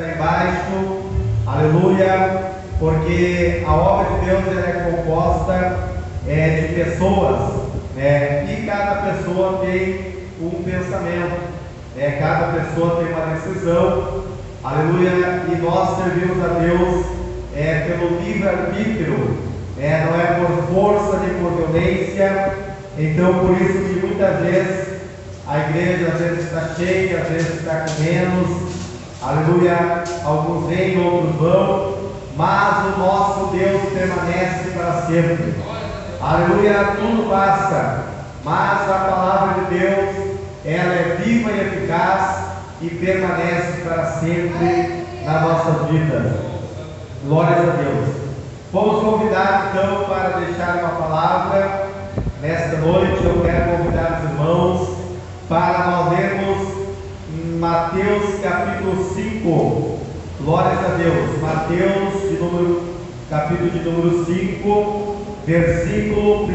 está embaixo, aleluia, porque a obra de Deus ela é composta de pessoas, e cada pessoa tem um pensamento, cada pessoa tem uma decisão, aleluia, e nós servimos a Deus pelo livre-arbítrio, não é por força nem por violência. Então por isso que muitas vezes a igreja às vezes está cheia, às vezes está com menos, aleluia, alguns vêm, outros vão, mas o nosso Deus permanece para sempre, aleluia. Tudo passa, mas a palavra de Deus, ela é viva e eficaz e permanece para sempre na nossa vida. Glórias a Deus. Vamos convidar então para deixar uma palavra nesta noite. Eu quero convidar os irmãos para nós lermos Mateus capítulo 5. Glórias a Deus. Mateus capítulo de número 5, versículo 1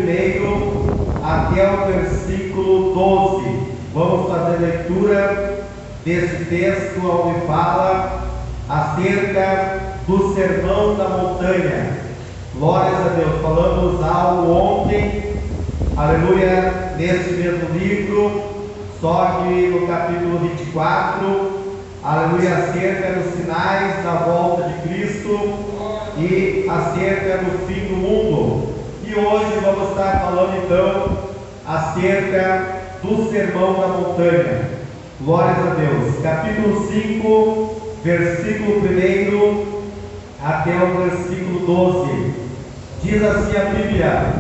até o versículo 12. Vamos fazer leitura desse texto onde fala acerca do Sermão da Montanha. Glórias a Deus. Falamos algo ontem, aleluia, nesse mesmo livro, só que no capítulo 24, aleluia, acerca dos sinais da volta de Cristo e acerca do fim do mundo. E hoje vamos estar falando então acerca do Sermão da Montanha. Glórias a Deus. Capítulo 5, versículo 1 até o versículo 12. Diz assim a Bíblia: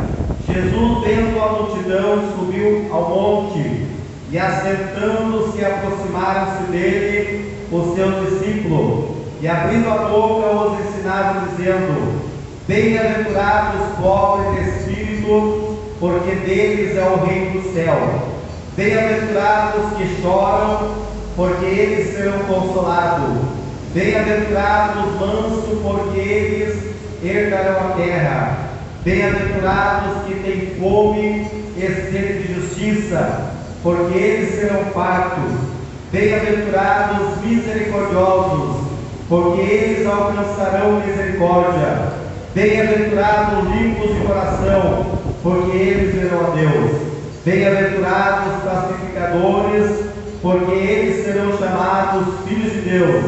Jesus, vendo a multidão, subiu ao monte, e assentando-se, aproximaram-se dele os seus discípulos, e abrindo a boca os ensinava, dizendo: Bem-aventurados os pobres de espírito, porque deles é o reino do céu. Bem-aventurados os que choram, porque eles serão consolados. Bem-aventurados os mansos, porque eles herdarão a terra. Bem-aventurados que têm fome e sede de justiça, porque eles serão fartos. Bem-aventurados misericordiosos, porque eles alcançarão misericórdia. Bem-aventurados limpos de coração, porque eles verão a Deus. Bem-aventurados pacificadores, porque eles serão chamados filhos de Deus.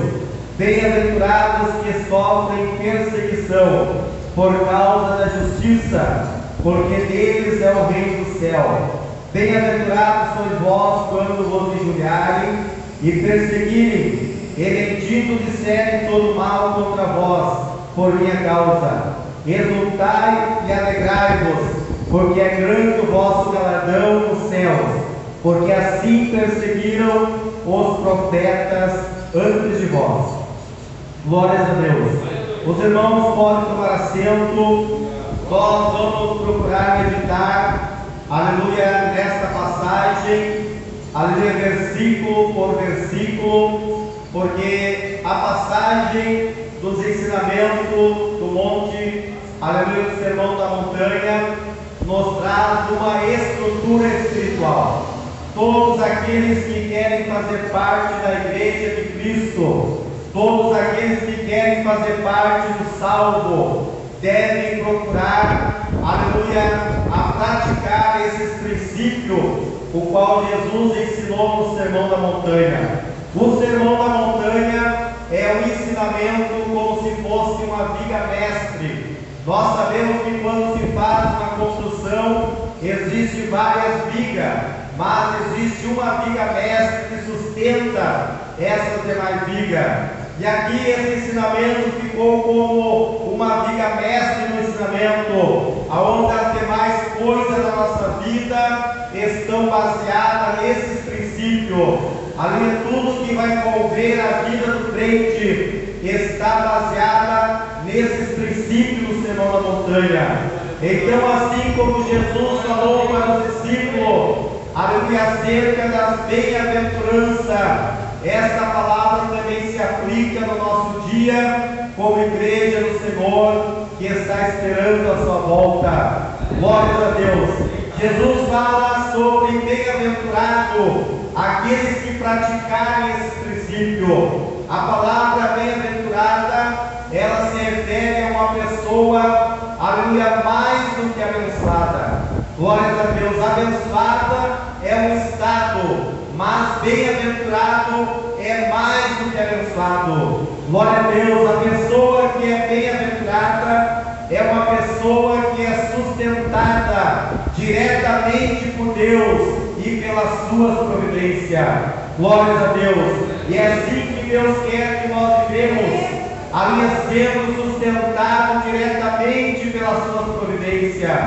Bem-aventurados que sofrem perseguição por causa da justiça, porque deles é o reino do céu. Bem-aventurados sois vós quando vos injuriarem e perseguirem, e mentindo disserem todo mal contra vós por minha causa. Exultai e alegrai-vos, porque é grande o vosso galardão nos céus, porque assim perseguiram os profetas antes de vós. Glórias a Deus. Os irmãos podem tomar assento. Nós vamos procurar meditar, aleluia, nesta passagem, aleluia, versículo por versículo, porque a passagem dos ensinamentos do monte, aleluia, do Sermão da Montanha, nos traz uma estrutura espiritual. Todos aqueles que querem fazer parte da igreja de Cristo, todos aqueles que querem fazer parte do salvo, devem procurar, aleluia, a praticar esses princípios, o qual Jesus ensinou no Sermão da Montanha. O Sermão da Montanha é um ensinamento como se fosse uma viga mestre. Nós sabemos que quando se faz uma construção, existe várias vigas, mas existe uma viga mestre que sustenta essas demais vigas. E aqui esse ensinamento ficou como uma viga mestre no ensinamento, aonde as demais coisas da nossa vida estão baseadas nesses princípios. Ali tudo que vai envolver a vida do crente está baseada nesses princípios do Sermão da Montanha. Então, assim como Jesus falou para os discípulos, aleluia, acerca das bem-aventuranças, esta palavra também se aplica no nosso dia, como igreja do Senhor, que está esperando a sua volta. Glórias a Deus. Jesus fala sobre bem-aventurado aqueles que praticarem esse princípio. A palavra bem-aventurado abençoado. Glória a Deus, a pessoa que é bem-aventurada é uma pessoa que é sustentada diretamente por Deus e pelas suas providências. Glórias a Deus. E é assim que Deus quer que nós vivemos, ali sendo sustentado diretamente pelas suas providências,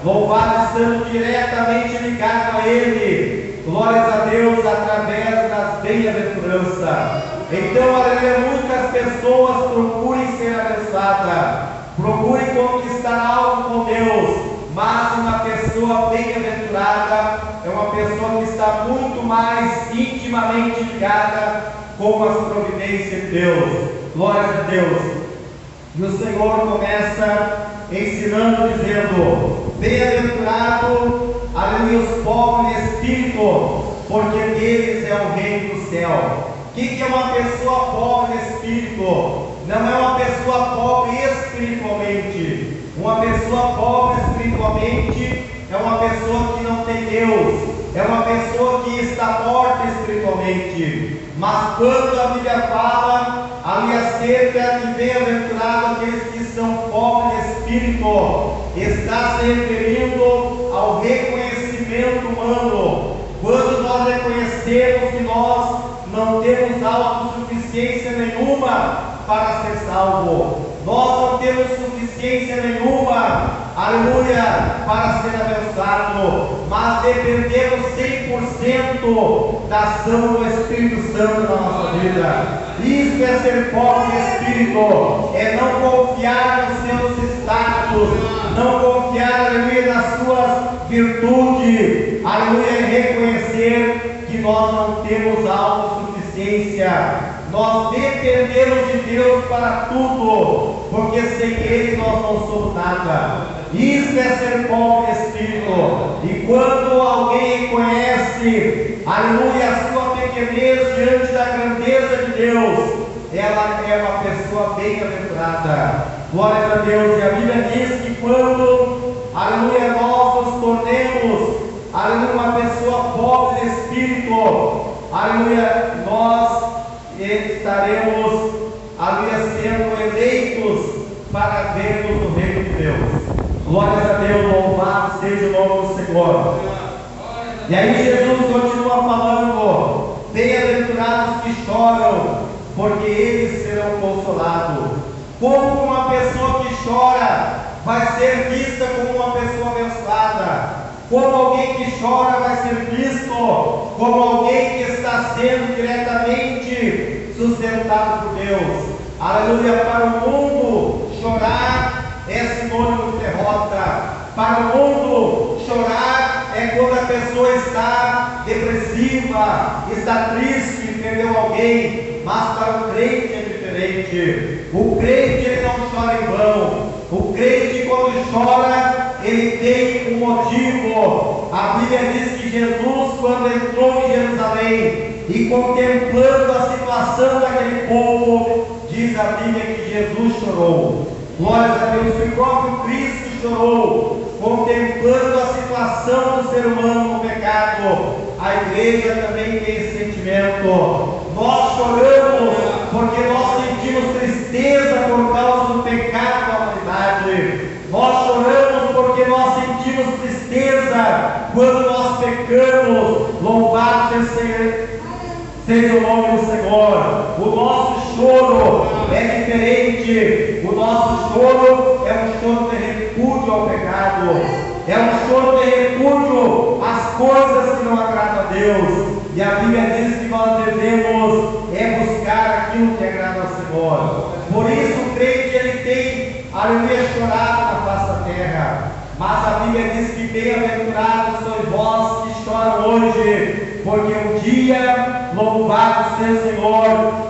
louvado, estando diretamente ligado a Ele. Glórias a Deus, através das bem-aventuranças. Então, aleluia, muitas pessoas procurem ser abençoadas, procurem conquistar algo com Deus, mas uma pessoa bem-aventurada é uma pessoa que está muito mais intimamente ligada com as providências de Deus. Glória a Deus. E o Senhor começa ensinando, dizendo: bem-aventurado, aleluia, os pobres de espírito, porque deles é o reino do céu. O que é uma pessoa pobre de espírito? Não é uma pessoa pobre espiritualmente. Uma pessoa pobre espiritualmente é uma pessoa que não tem Deus, é uma pessoa que está morta espiritualmente. Mas quando a Bíblia fala ali acerca de bem-aventurado aqueles que são pobres de espírito, está se referindo ao reconhecimento humano. Quando nós reconhecemos que nós não temos autossuficiência nenhuma para ser salvo, nós não temos suficiência nenhuma, aleluia, para ser abençoado, mas dependemos 100% da ação do Espírito Santo na nossa vida. Isso é ser pobre de espírito, é não confiar nos seus status, não confiar, aleluia, nas suas virtudes, aleluia, e reconhecer que nós não temos autossuficiência. Nós dependemos de Deus para tudo, porque sem Ele nós não somos nada. Isso é ser pobre de espírito. E quando alguém reconhece, aleluia, a sua pequenez diante da grandeza de Deus, ela é uma pessoa bem-aventurada. Glória a Deus. E a Bíblia diz que quando, aleluia, nós nos tornemos, aleluia, uma pessoa pobre de espírito, aleluia, nós estaremos, aleluia, sendo eleitos para vermos o reino de Deus. Glórias a Deus, louvado seja o nome do Senhor. E aí Jesus continua falando: bem-aventurados que choram, porque eles serão consolados. Como uma pessoa que chora vai ser vista como uma pessoa abençoada? Como alguém que chora vai ser visto como alguém que está sendo diretamente sustentado por Deus. Aleluia. Para o mundo, chorar é sinônimo de derrota. Para o mundo, chorar é quando a pessoa está depressiva, está triste, perdeu alguém. Mas para o crente é diferente. O crente, ele não chora em vão. O crente, quando chora, ele tem um motivo. A Bíblia diz que Jesus, quando entrou em Jerusalém e contemplando a situação daquele povo, diz a Bíblia que Jesus chorou. Glória a Deus. O próprio Cristo chorou, contemplando a situação do ser humano no pecado. A igreja também tem esse sentimento. Nós choramos porque nós sentimos tristeza por causa do pecado da humanidade. Nós choramos porque nós sentimos tristeza quando nós pecamos. Louvado seja o nome do Senhor. O nosso choro é diferente. O nosso choro é um choro de repúdio ao pecado. É um choro de repúdio às coisas que não agradam a Deus. E a Bíblia diz que nós devemos buscar aquilo que agrada ao Senhor. Por isso o crente, ele tem, aleluia, chorado na face da terra. Mas a Bíblia diz que bem-aventurados sois vós que choram hoje, porque um dia, louvado seja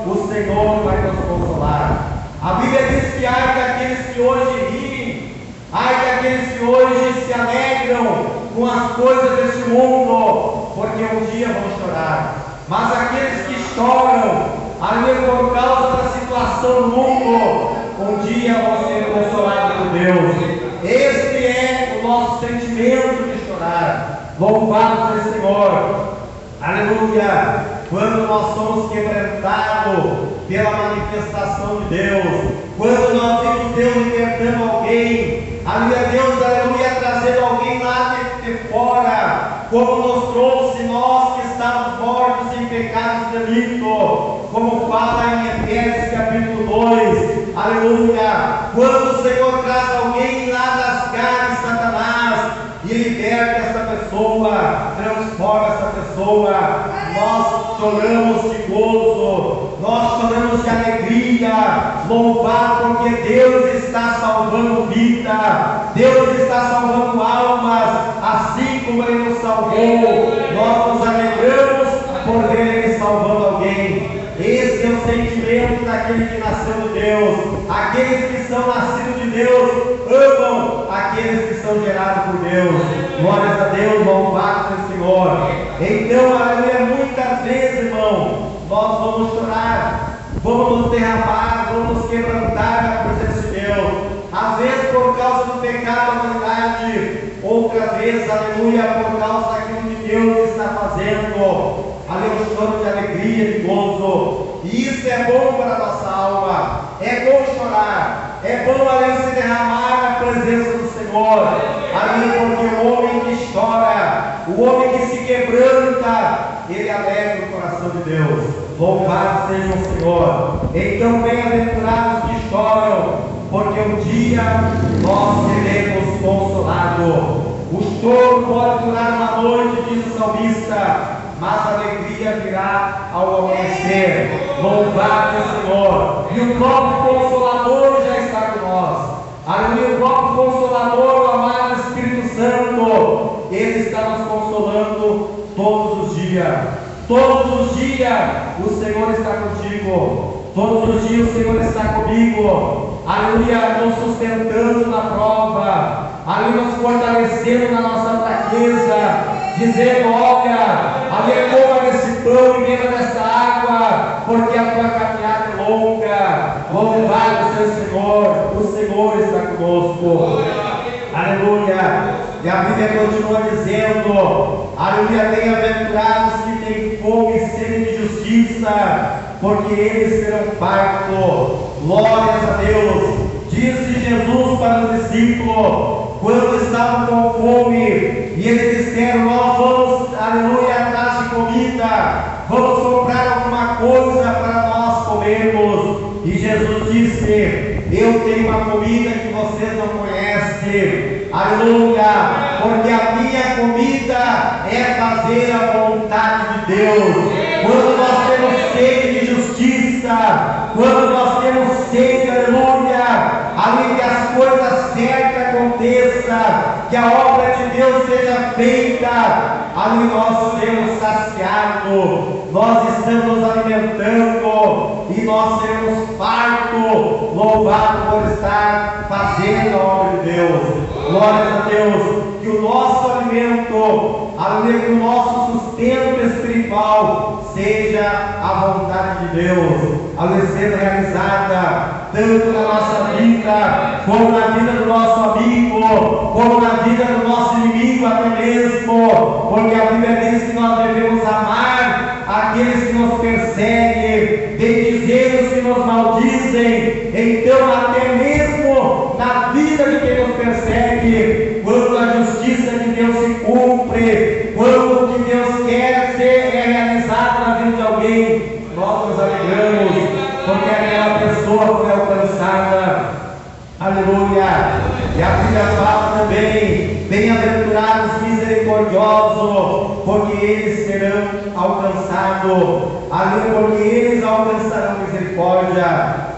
o Senhor vai nos consolar. A Bíblia diz que ai daqueles que hoje riem, ai daqueles que hoje se alegram com as coisas deste mundo, porque um dia vão chorar. Mas aqueles que choram, aleluia, por causa da situação do mundo, um dia vão ser consolados por Deus. Este é o nosso sentimento de chorar. Louvado seja o Senhor. Aleluia. Quando nós somos quebrantados pela manifestação de Deus. Quando nós vimos Deus libertando alguém, aleluia, Deus, aleluia, trazendo alguém lá de fora, como nos trouxe nós que estamos mortos em pecados e delitos, como fala em Efésios capítulo 2, aleluia, quando o Senhor traz alguém lá das garras de Satanás e liberta essa pessoa, transforma essa pessoa, nós choramos de gozo, nós choramos de alegria, louvado porque Deus está salvando vida, Deus está salvando almas, assim como Ele nos salvou, nós nos alegramos por ver Ele salvando alguém. Esse é o sentimento daquele que nasceu de Deus. Aqueles que são nascidos de Deus amam aqueles que são gerados por Deus. Glórias a Deus, louvado seja o Senhor. Então, aleluia, muitas vezes, irmão, nós vamos chorar, vamos nos derramar, vamos nos quebrantar na presença de Deus. Às vezes por causa do pecado da humanidade, outra vez, aleluia, por causa daquilo que Deus está fazendo. Aleluia, choro de alegria, de gozo. E isso é bom para a nossa alma. É bom chorar. É bom, aleluia, se derramar na presença do Senhor. Aleluia, porque o homem que chora, o homem que se quebranta, ele alegra o coração de Deus. Louvado seja o Senhor. Então, bem-aventurados que choram, porque um dia nós seremos consolados. O choro pode durar uma noite, diz o salmista, mas a alegria virá ao amanhecer. Louvado seja o Senhor. E o próprio Consolador já está com nós. Aleluia, o próprio Consolador, o amado Espírito Santo, Ele está nos consolando todos os dias. Todos os dias o Senhor está contigo. Todos os dias o Senhor está comigo. Aleluia, nos sustentando na prova. Aleluia, nos fortalecendo na nossa fraqueza. Dizendo, olha, aleluia, coma desse pão e beba dessa água, porque a tua caminhada é longa. Louvado seja o Senhor está conosco. Aleluia. E a Bíblia continua dizendo, aleluia, bem-aventurados que têm fome e sede de justiça, porque eles serão fartos. Glórias a Deus. Disse Jesus para os discípulos, quando estavam com fome, e eles disseram, nós vamos, aleluia, atrás de comida, vamos comprar alguma coisa para nós comermos. E Jesus disse, eu tenho uma comida que vocês não conhecem, aleluia, porque a minha comida é fazer a vontade de Deus. Quando nós temos sede de justiça, quando nós temos sede, aleluia, ali que as coisas certas aconteçam, que a obra de Deus seja feita, ali nós seremos saciados, nós estamos nos alimentando e nós seremos fartos, louvados por estar fazendo a obra de Deus. Glórias a Deus, que o nosso alimento, aleluia, que o nosso sustento espiritual seja a vontade de Deus, aleluia, sendo realizada tanto na nossa vida, como na vida do nosso amigo, como na vida do nosso inimigo até mesmo, porque a Bíblia diz que nós devemos amar aqueles que nos perseguem, bendizer os que nos maldizem. Então até mesmo na vida de quem nos persegue, quando a justiça de Deus se cumpre, quando o que Deus quer ser realizado na vida de alguém, nós nos alegramos, porque aquela pessoa foi alcançada. Aleluia. E a Bíblia fala também, bem-aventurados misericordiosos, porque eles serão alcançados. Aleluia, porque eles alcançarão misericórdia.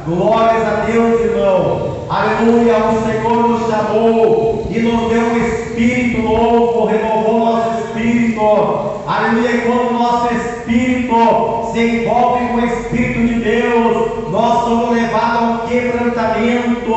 Glórias a Deus, irmão. Aleluia, o Senhor nos chamou e nos deu um espírito novo, renovou nosso espírito. Aleluia, e quando o nosso espírito se envolve com o Espírito de Deus, nós somos levados a um quebrantamento,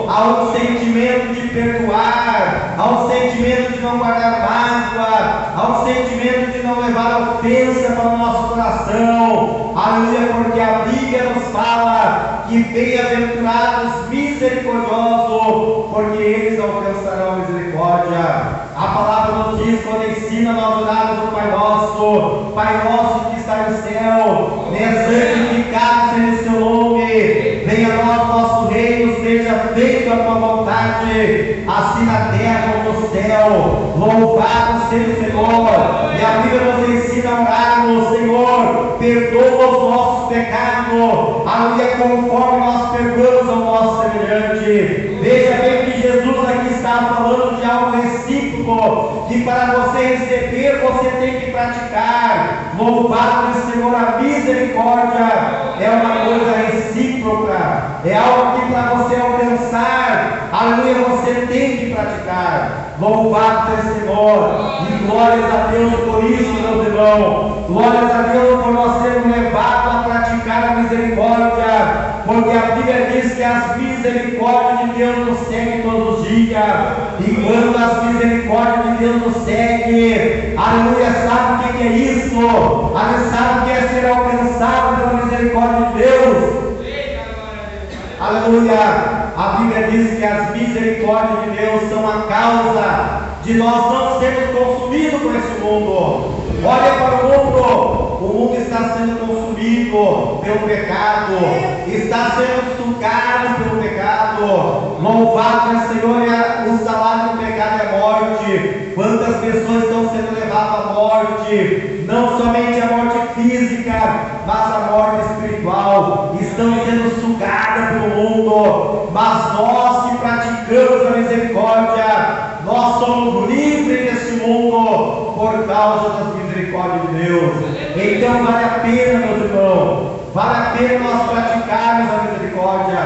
a um sentimento de perdoar, a um sentimento de não guardar mágoa, a um sentimento de não levar ofensa para o nosso coração. Aleluia, porque a Bíblia nos fala que bem-aventurados misericordiosos, porque eles alcançarão a misericórdia. A palavra nos diz, quando ensina nós orarmos o Pai Nosso que está no céu, santificado seja o seu Louvado seja o Senhor. E a Bíblia nos ensina a orarmos: Senhor, perdoa os nossos pecados, aleluia, conforme nós perdoamos ao nosso semelhante. Veja bem que Jesus aqui está falando de algo recíproco, que para você receber, você tem que praticar. Louvado seja o Senhor, a misericórdia é uma coisa recíproca, é algo que para você alcançar, aleluia, você tem que praticar. Louvado seja o Senhor, e glórias a Deus por isso, meus irmãos. Glórias a Deus por nós sermos levados a praticar a misericórdia, porque a Bíblia diz que as misericórdias de Deus nos seguem todos os dias, e quando as misericórdias de Deus nos seguem, aleluia, sabe o que é isso? Aleluia, sabe o que é ser alcançado pela misericórdia de Deus? Aleluia! A Bíblia diz que as misericórdias de Deus são a causa de nós não sermos consumidos por esse mundo. Olha para o mundo está sendo consumido pelo pecado, está sendo sugado pelo pecado. Louvado é o Senhor, o salário do pecado é a morte. Quantas pessoas estão sendo levadas à morte? Não somente a morte física, mas a morte espiritual. Estão sendo sugadas pelo mundo, mas nós que praticamos a misericórdia, nós somos livres deste mundo por causa das misericórdias de Deus. Então vale a pena, meus irmãos, vale a pena nós praticarmos a misericórdia,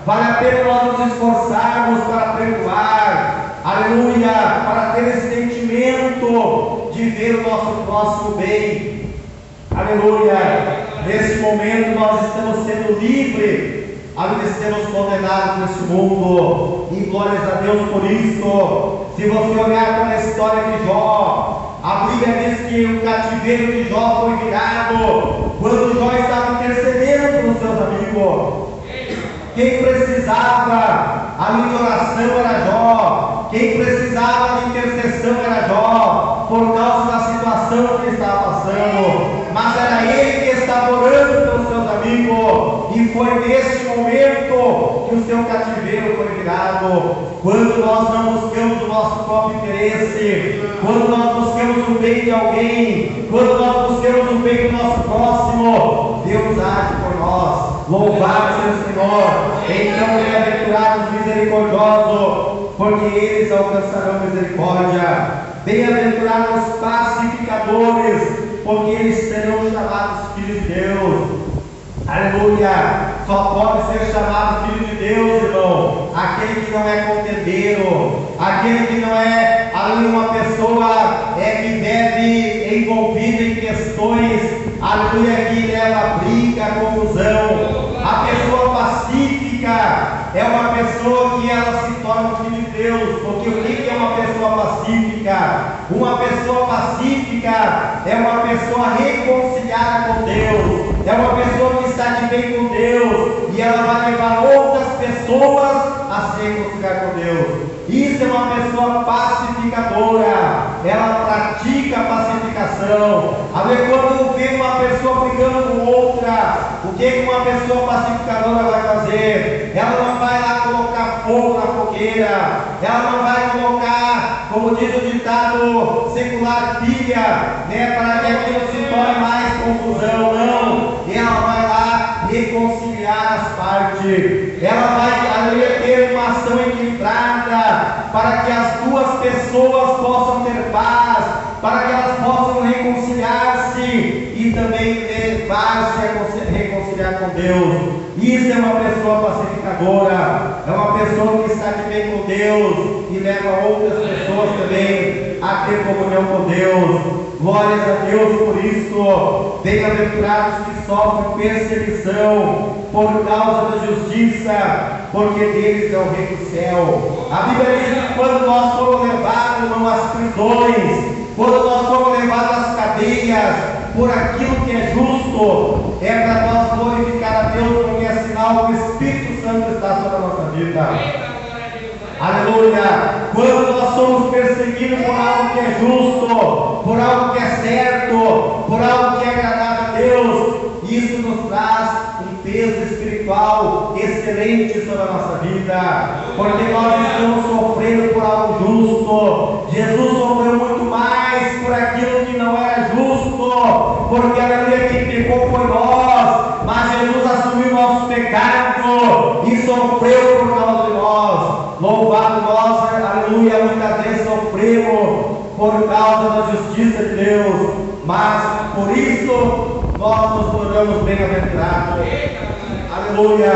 vale a pena nós nos esforçarmos para perdoar, aleluia, para ter esse sentimento de ver o nosso próximo bem, aleluia. Nesse momento nós estamos sendo livres, aleluia, sermos condenados nesse mundo, e glórias a Deus por isso. Se você olhar para a história de Jó, a Bíblia diz que o cativeiro de Jó foi virado quando Jó estava intercedendo pelos seus amigos. Quem precisava ali de oração era Jó, quem precisava de intercessão era Jó, por causa da situação que ele estava passando, mas era ele que estava orando pelos seus amigos, e foi neste momento que o seu cativeiro foi virado. Quando nós não buscamos o nosso próprio interesse, quando nós buscamos o bem de alguém, quando nós buscamos o bem do nosso próximo, Deus age por nós. Louvado seja o Senhor. Então, bem-aventurados misericordiosos, porque eles alcançarão misericórdia. Bem-aventurados pacificadores, porque eles serão chamados filhos de Deus. Aleluia! Só pode ser chamado filho de Deus, irmão, aquele que não é contendeiro, aquele que não é ali uma pessoa que deve envolvida em questões, aleluia, que leva briga, confusão. A pessoa pacífica é uma pessoa que ela se torna filho de Deus, porque o que é uma pessoa pacífica? Uma pessoa pacífica é uma pessoa reconciliada com Deus, é uma pessoa que está de bem com Deus, e ela vai levar outras pessoas a se reconciliar com Deus. Isso é uma pessoa pacificadora, ela pratica a pacificação. A ver, quando vê uma pessoa brigando com outra, o que uma pessoa pacificadora vai fazer? Ela não vai lá colocar fogo na fogueira, ela não vai colocar, como diz o ditado secular, pilha, para que aquilo se torne mais confusão, não. Ela vai lá reconciliar as partes, ela vai ter uma ação equilibrada, para que as duas pessoas possam ter paz, para que elas possam reconciliar-se e também levar-se a reconciliar com Deus. Isso é uma pessoa pacificadora, é uma pessoa que está de bem com Deus e leva outras pessoas também a ter comunhão com Deus. Glórias a Deus por isso. Bem-aventurados que sofrem perseguição por causa da justiça, porque deles é o reino do céu. A Bíblia diz que quando nós formos levados às prisões, quando nós formos levados às cadeias, por aquilo que é justo, é para nós glorificar a Deus, porque é sinal que o Espírito Santo está sobre a nossa vida. Aleluia! Quando nós somos perseguidos por algo que é justo, por algo que é certo, por algo que é agradável a Deus, isso nos traz um peso espiritual excelente sobre a nossa vida, porque nós estamos sofrendo por algo justo. Jesus sofreu muito mais por aquilo que não era justo, porque aleluia, quem pecou foi nós, mas Jesus assumiu nosso pecado e sofreu por causa de nós. Louvado nós, aleluia, muitas vezes sofremos por causa da justiça de Deus, mas por isso nós nos tornamos bem-aventurados. Aleluia.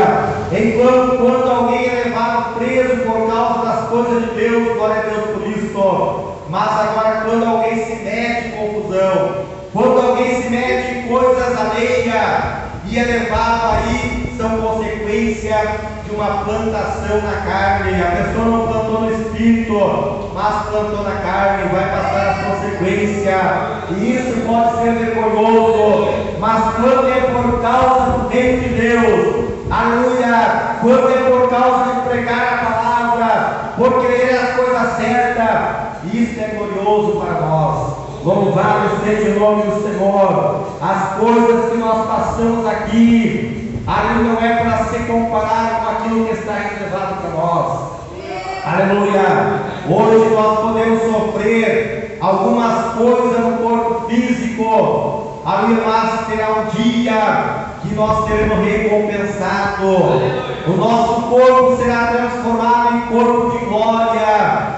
Enquanto quando alguém é levado preso por causa das coisas de Deus, glória a Deus por isso. Mas agora quando alguém se mete em confusão, quando alguém se mete em coisas alheias e é levado aí, são consequência de uma plantação na carne. A pessoa não plantou no espírito, mas plantou na carne, vai passar as consequências, e isso pode ser vergonhoso. Mas quando é por causa do reino de Deus, aleluia, quando é por causa de pregar a palavra, por querer as coisas certas, isso é glorioso para nós. Louvado seja o nome do Senhor. As coisas que nós passamos aqui, aleluia, não é para se comparar com aquilo que está reservado para nós. Aleluia. Hoje nós podemos sofrer algumas coisas no corpo físico, aleluia, mas terá um dia que nós seremos recompensados. O nosso corpo será transformado em corpo de glória,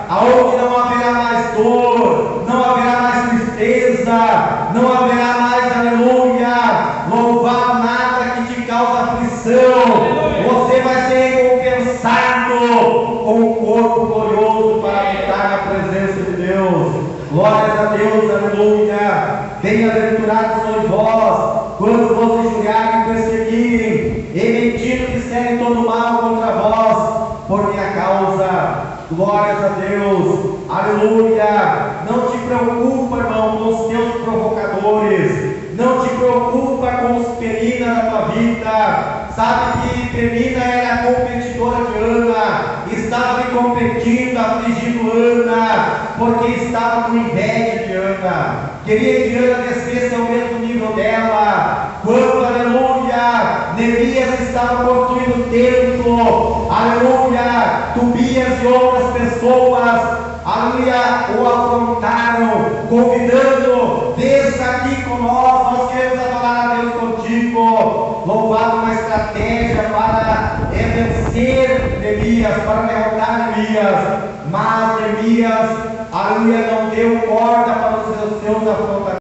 aonde não haverá mais dor, não haverá mais tristeza, não haverá mais, aleluia, louvado, nada que te causa aflição. Você vai ser recompensado com um corpo glorioso para habitar na presença de Deus. Glórias a Deus, aleluia. Bem-aventurados sois vós, quando vos injuriarem e perseguirem, e mentindo disserem todo mal contra vós, por minha causa. Glórias a Deus, aleluia. Não te preocupa, irmão, com os teus provocadores, não te preocupa com os Penina da tua vida. Sabe que Penina era a competidora de Ana, estava ali competindo, afligindo Ana, porque estava com inveja de Ana, queria que Ana descesse ao mesmo nível dela. Quando, aleluia, Neemias estava construindo o templo, aleluia, Tobias e outras pessoas, aleluia, o afrontaram, convidando, desça aqui com nós queremos adorar a Deus contigo. Louvado, uma estratégia para vencer Neemias, para derrotar Neemias, mas Neemias, aleluia, não deu corda para os seus afrontamentos.